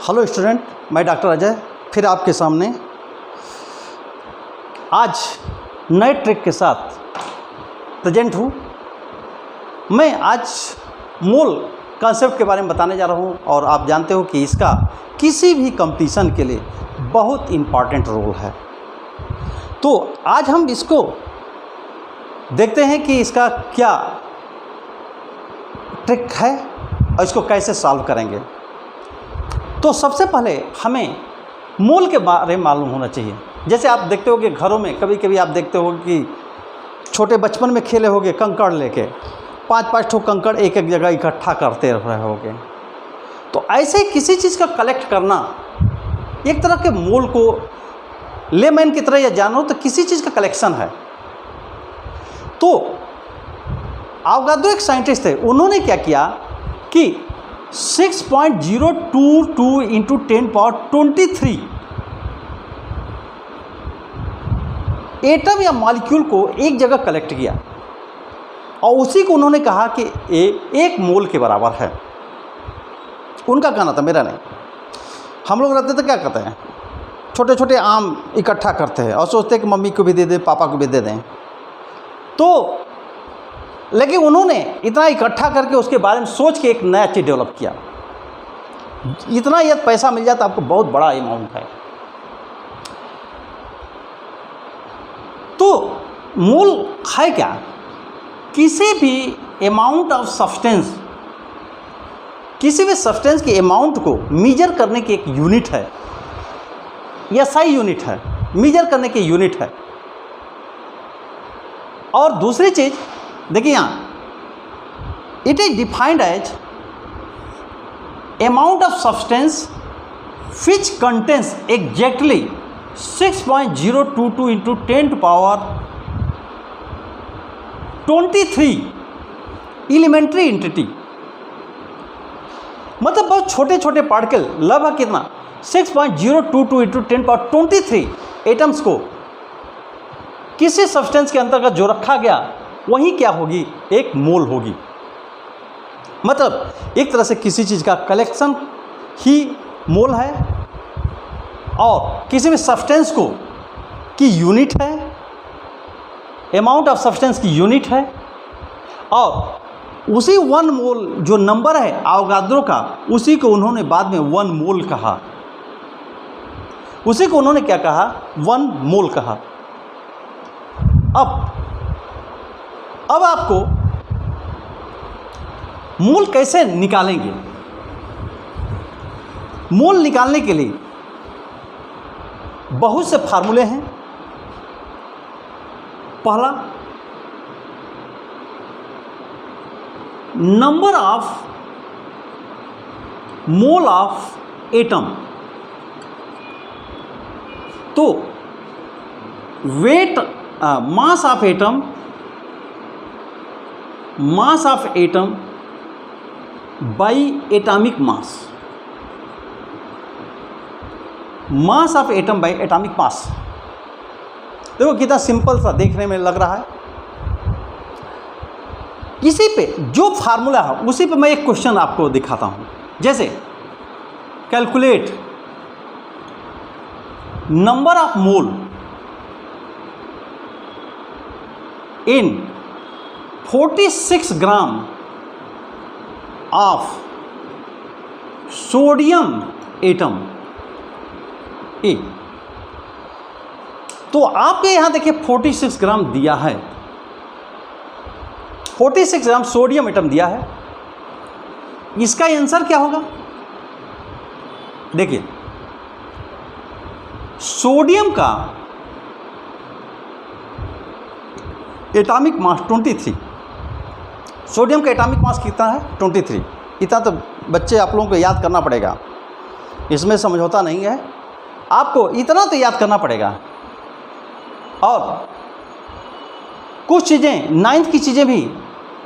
Hello student, मैं doctor Ajay फिर आपके सामने आज नए ट्रिक के साथ प्रेजेंट हूँ। मैं आज मोल कॉन्सेप्ट के बारे में बताने जा रहा हूँ और आप जानते हो कि इसका किसी भी कंपटीशन के लिए बहुत इम्पॉर्टेंट रोल है। तो आज हम इसको देखते हैं कि इसका क्या ट्रिक है और इसको कैसे सॉल्व करेंगे। तो सबसे पहले हमें मोल के बारे में मालूम होना चाहिए। जैसे आप देखते हो कि घरों में कभी कभी आप देखते हो कि छोटे बचपन में खेले होगे कंकड़ लेके 5-5 ठो कंकड़ एक एक जगह इकट्ठा करते रहे होगे। तो ऐसे किसी चीज़ का कलेक्ट करना एक तरह के मोल को लेमैन की तरह या जानो तो किसी चीज़ का कलेक्शन है। तो आवगाद्रो एक साइंटिस्ट थे, उन्होंने क्या किया कि 6.022 इंटू 10⁻23 एटम या मॉलिक्यूल को एक जगह कलेक्ट किया और उसी को उन्होंने कहा कि एक मोल के बराबर है। उनका कहना था, मेरा नहीं। हम लोग रहते तो क्या करते हैं, छोटे छोटे आम इकट्ठा करते हैं और सोचते हैं कि मम्मी को भी दे दें, पापा को भी दे दें। तो लेकिन उन्होंने इतना इकट्ठा करके उसके बारे में सोच के एक नया चीज़ डेवलप किया। इतना यदि पैसा मिल जाता आपको बहुत बड़ा अमाउंट है। तो मोल है क्या? किसी भी अमाउंट ऑफ सब्सटेंस, किसी भी सब्सटेंस के अमाउंट को मीजर करने की एक यूनिट है या SI यूनिट है, मीजर करने की यूनिट है। और दूसरी चीज़ देखिए यहाँ, it is defined as amount of substance which contains exactly 6.022 into 10⁻23 elementary entity. मतलब बहुत छोटे छोटे पार्टिकल, लगभग कितना 6.022 इंटू 10⁻23 एटम्स को किसी सब्सटेंस के अंतर्गत जो रखा गया वही क्या होगी, एक मोल होगी। मतलब एक तरह से किसी चीज़ का कलेक्शन ही मोल है और किसी भी सब्सटेंस को की यूनिट है, अमाउंट ऑफ सब्सटेंस की यूनिट है। और उसी 1 मोल जो नंबर है आवगाद्रो का, उसी को उन्होंने बाद में 1 मोल कहा। उसी को उन्होंने क्या कहा, 1 मोल कहा। अब आपको मोल कैसे निकालेंगे? मोल निकालने के लिए बहुत से फार्मूले हैं। पहला, number of mole of atom. तो weight mass of atom by atomic mass, mass of atom by atomic mass. देखो कितना सिंपल सा देखने में लग रहा है। इसी पे जो फार्मूला है उसी पे मैं एक क्वेश्चन आपको दिखाता हूं। जैसे calculate number of mole in 46 gram of sodium atom A. तो आपके यहां देखिए 46 ग्राम दिया है, 46 ग्राम सोडियम एटम दिया है। इसका आंसर क्या होगा? देखिए, सोडियम का एटॉमिक मास 23। सोडियम का एटॉमिक मास कितना है? 23। इतना तो बच्चे आप लोगों को याद करना पड़ेगा, इसमें समझौता नहीं है। आपको इतना तो याद करना पड़ेगा। और कुछ चीज़ें 9th की चीज़ें भी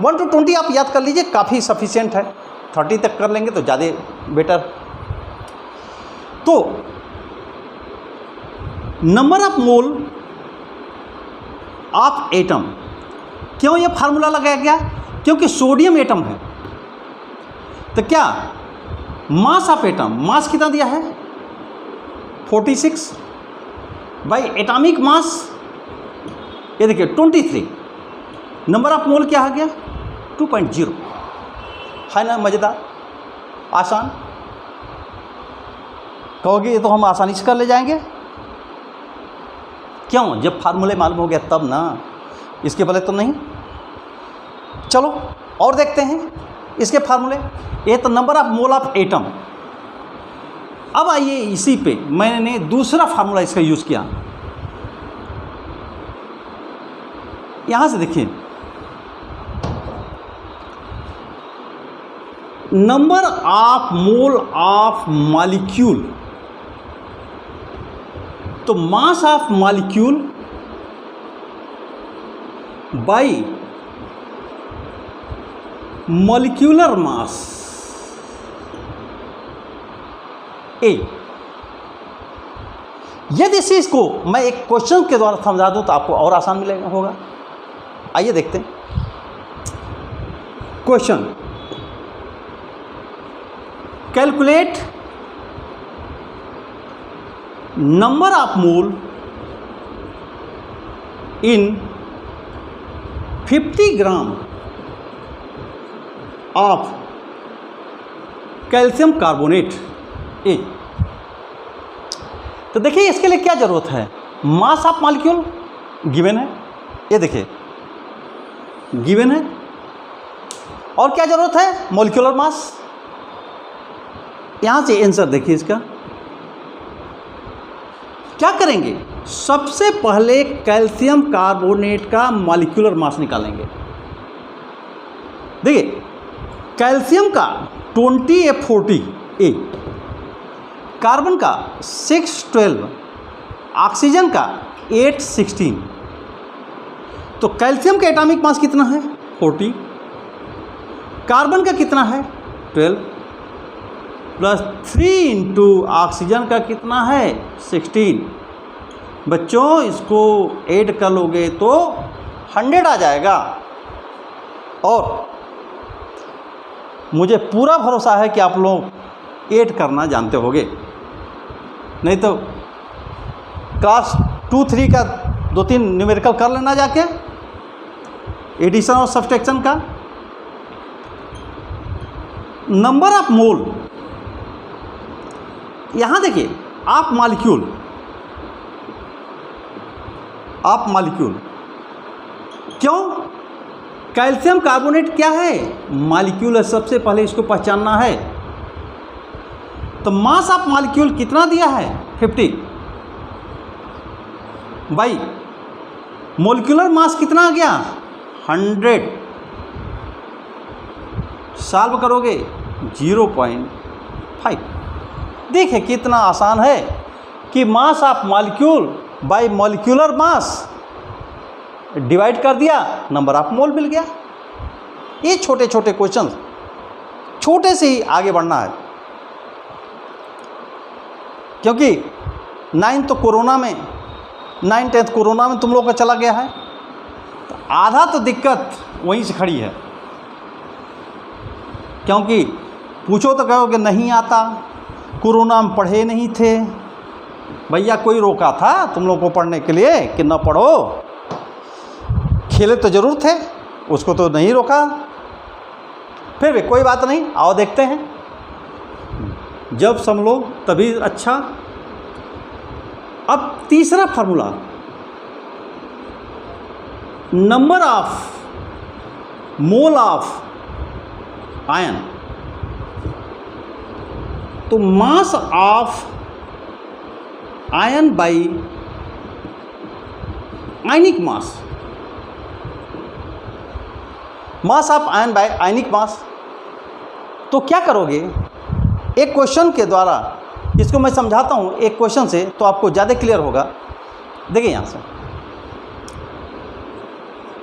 1 to 20 आप याद कर लीजिए, काफ़ी सफिशिएंट है। 30 तक कर लेंगे तो ज़्यादा बेटर। तो number of mole of atom, क्यों ये फार्मूला लगाया गया? क्योंकि सोडियम एटम है। तो क्या मास ऑफ एटम, मास कितना दिया है 46 बाई एटॉमिक मास ये देखिए 23, नंबर ऑफ मोल क्या आ गया 2.0। है ना मज़ेदार, आसान। कहोगे ये तो हम आसानी से कर ले जाएंगे, क्यों? जब फार्मूले मालूम हो गया तब ना, इसके पहले तो नहीं। चलो और देखते हैं इसके फार्मूले। ये तो number of mole of atom. अब आइए इसी पे मैंने दूसरा फार्मूला इसका यूज़ किया। यहाँ से देखिए, number of mole of molecule, तो mass of molecule by molecular mass ए। यदि इस चीज़ को मैं एक क्वेश्चन के द्वारा समझा दूं तो आपको और आसान मिलेगा होगा। आइए देखते हैं question. Calculate number of mole in 50 gram of calcium carbonate ए। तो देखिए इसके लिए क्या जरूरत है, मास ऑफ मॉलिक्यूल गिवन है, ये देखिए गिवन है, और क्या जरूरत है मॉलिक्यूलर मास। यहां से आंसर देखिए इसका क्या करेंगे, सबसे पहले कैल्शियम कार्बोनेट का मॉलिक्यूलर मास निकालेंगे। देखिए कैल्शियम का 20F40 ए, कार्बन का 612, ऑक्सीजन का 816। तो कैल्शियम का एटॉमिक मास कितना है 40, कार्बन का कितना है 12, प्लस 3 इंटू ऑक्सीजन का कितना है 16। बच्चों इसको ऐड कर लोगे तो 100 आ जाएगा। और मुझे पूरा भरोसा है कि आप लोग ऐड करना जानते होंगे, नहीं तो क्लास 2-3 का 2-3 न्यूमेरिकल कर लेना जाके, एडिशन और सब्सट्रैक्शन का। नंबर ऑफ मोल, यहाँ देखिए आप मॉलिक्यूल क्यों, कैल्शियम कार्बोनेट क्या है मॉलिक्यूल है, सबसे पहले इसको पहचानना है। तो मास ऑफ मॉलिक्यूल कितना दिया है 50 बाई मॉलिक्यूलर मास कितना आ गया 100, सॉल्व करोगे 0.5। देखिए कितना आसान है कि मास of molecule by molecular mass divide कर दिया, नंबर ऑफ मोल मिल गया। ये छोटे छोटे क्वेश्चन, छोटे से ही आगे बढ़ना है, क्योंकि 9th कोरोना में 9th कोरोना में तुम लोग का चला गया है, तो आधा तो दिक्कत वहीं से खड़ी है। क्योंकि पूछो तो कहोगे नहीं आता, कोरोना में पढ़े नहीं थे। भैया कोई रोका था तुम लोग को पढ़ने के लिए कि न पढ़ो, खेले तो जरूर थे, उसको तो नहीं रोका। फिर भी कोई बात नहीं, आओ देखते हैं, जब सब लोग तभी अच्छा। अब तीसरा formula, number of mole of ion, तो mass of ion by ionic mass, mass of ion by ionic mass. तो क्या करोगे, एक क्वेश्चन के द्वारा इसको मैं समझाता हूँ एक क्वेश्चन से, तो आपको ज़्यादा क्लियर होगा। देखिए यहाँ से,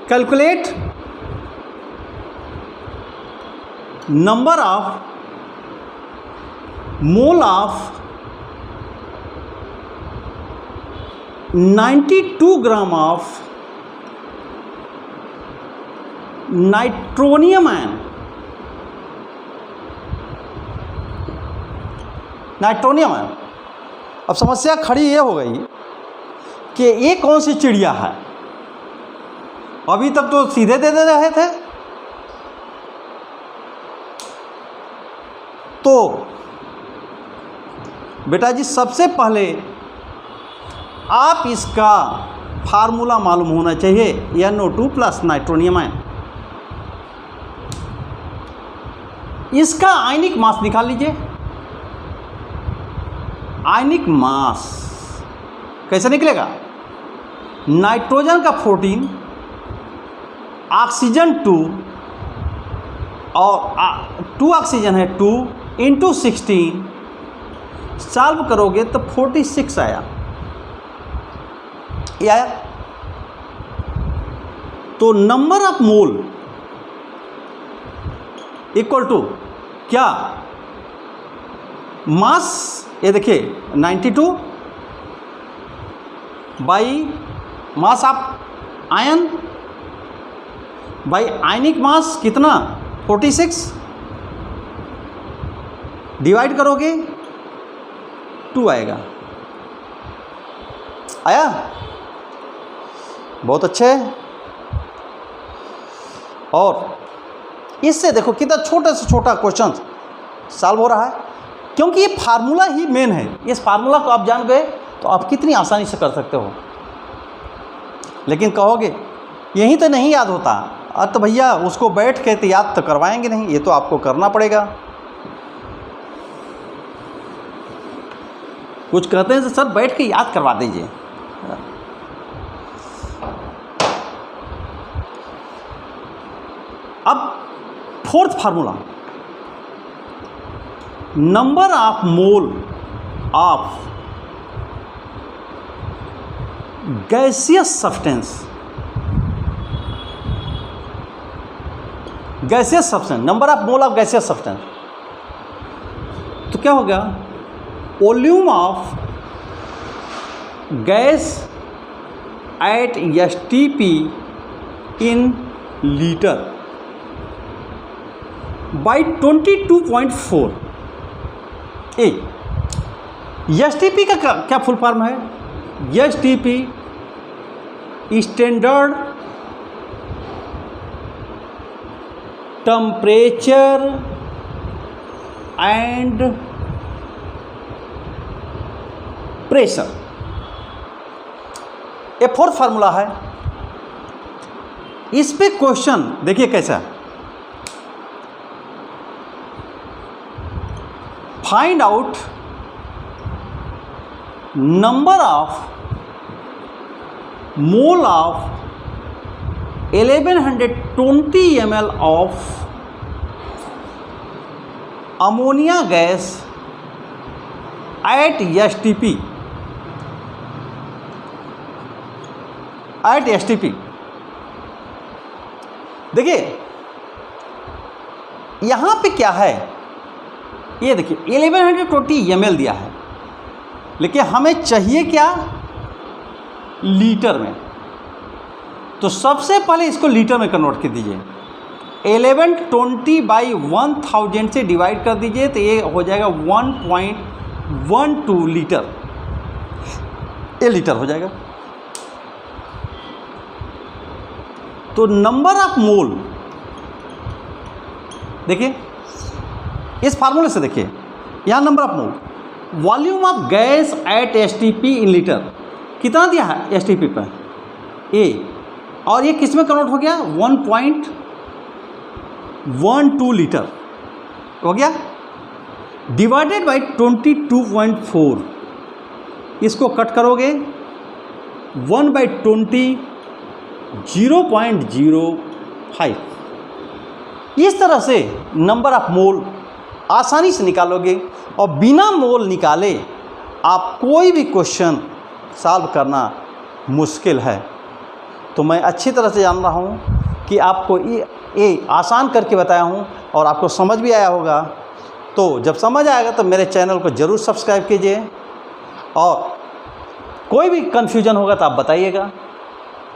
calculate number of mole of 92 gram of nitronium ion nitronium है। अब समस्या खड़ी ये हो गई कि ये कौन सी चिड़िया है। अभी तक तो सीधे दे रहे थे, तो बेटा जी सबसे पहले आप इसका फार्मूला मालूम होना चाहिए, NO2 प्लस नाइट्रोनियम आयन। इसका आयनिक मास निकाल लीजिए। आयनिक मास कैसे निकलेगा? नाइट्रोजन का 14, ऑक्सीजन 2 और 2 ऑक्सीजन है 2 इंटू 16, सॉल्व करोगे तो 46 आया। ये आया। तो number of mole equal to क्या? मास, ये देखिए 92 by mass of ion by ionic mass कितना? 46, डिवाइड करोगे 2 आएगा। आया? बहुत अच्छे। और इससे देखो कितना छोटे से छोटा क्वेश्चन सॉल्व हो रहा है, क्योंकि ये फार्मूला ही मेन है। इस फार्मूला को आप जान गए तो आप कितनी आसानी से कर सकते हो। लेकिन कहोगे यही तो नहीं याद होता, तो भैया उसको बैठ के तो याद तो करवाएंगे नहीं, ये तो आपको करना पड़ेगा। कुछ कहते हैं तो सर बैठ के याद करवा दीजिए। अब fourth formula, number of mole of gaseous substance, gaseous substance, number of mole of gaseous substance. तो क्या हो गया? Volume of gas at STP in litre by 22.4। STP का क्या फुल फॉर्म है? STP standard temperature and pressure. ये fourth formula है। इस पे क्वेश्चन देखिए कैसा है। Find out number of mole of 1120 ml of ammonia gas at STP, at STP। देखिए यहाँ पे क्या है, ये देखिए 1120 ml दिया है, लेकिन हमें चाहिए क्या? लीटर में। तो सबसे पहले इसको लीटर में कन्वर्ट कर दीजिए। 1120 बाई 1000 से डिवाइड कर दीजिए तो ये हो जाएगा 1.12 लीटर। ये लीटर हो जाएगा। तो नंबर ऑफ मोल देखिए इस फार्मूले से, देखिए यहाँ number of mole, volume of gas at STP in litre कितना दिया है STP पर ए, और ये किस में कन्वर्ट हो गया? 1.12 लीटर हो गया, डिवाइडेड बाई 22.4। इसको कट करोगे 1/20 0.05। इस तरह से नंबर ऑफ मोल आसानी से निकालोगे, और बिना मोल निकाले आप कोई भी क्वेश्चन सॉल्व करना मुश्किल है। तो मैं अच्छी तरह से जान रहा हूँ कि आपको ये आसान करके बताया हूँ और आपको समझ भी आया होगा। तो जब समझ आएगा तो मेरे चैनल को ज़रूर सब्सक्राइब कीजिए, और कोई भी कन्फ्यूजन होगा तो आप बताइएगा,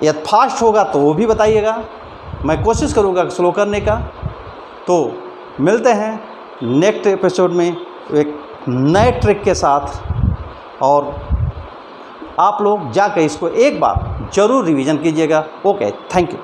या फास्ट होगा तो वो भी बताइएगा। मैं कोशिश करूँगा स्लो करने का। तो मिलते हैं नेक्स्ट एपिसोड में एक नए ट्रिक के साथ, और आप लोग जाकर इसको एक बार ज़रूर रिवीजन कीजिएगा। Okay, thank you.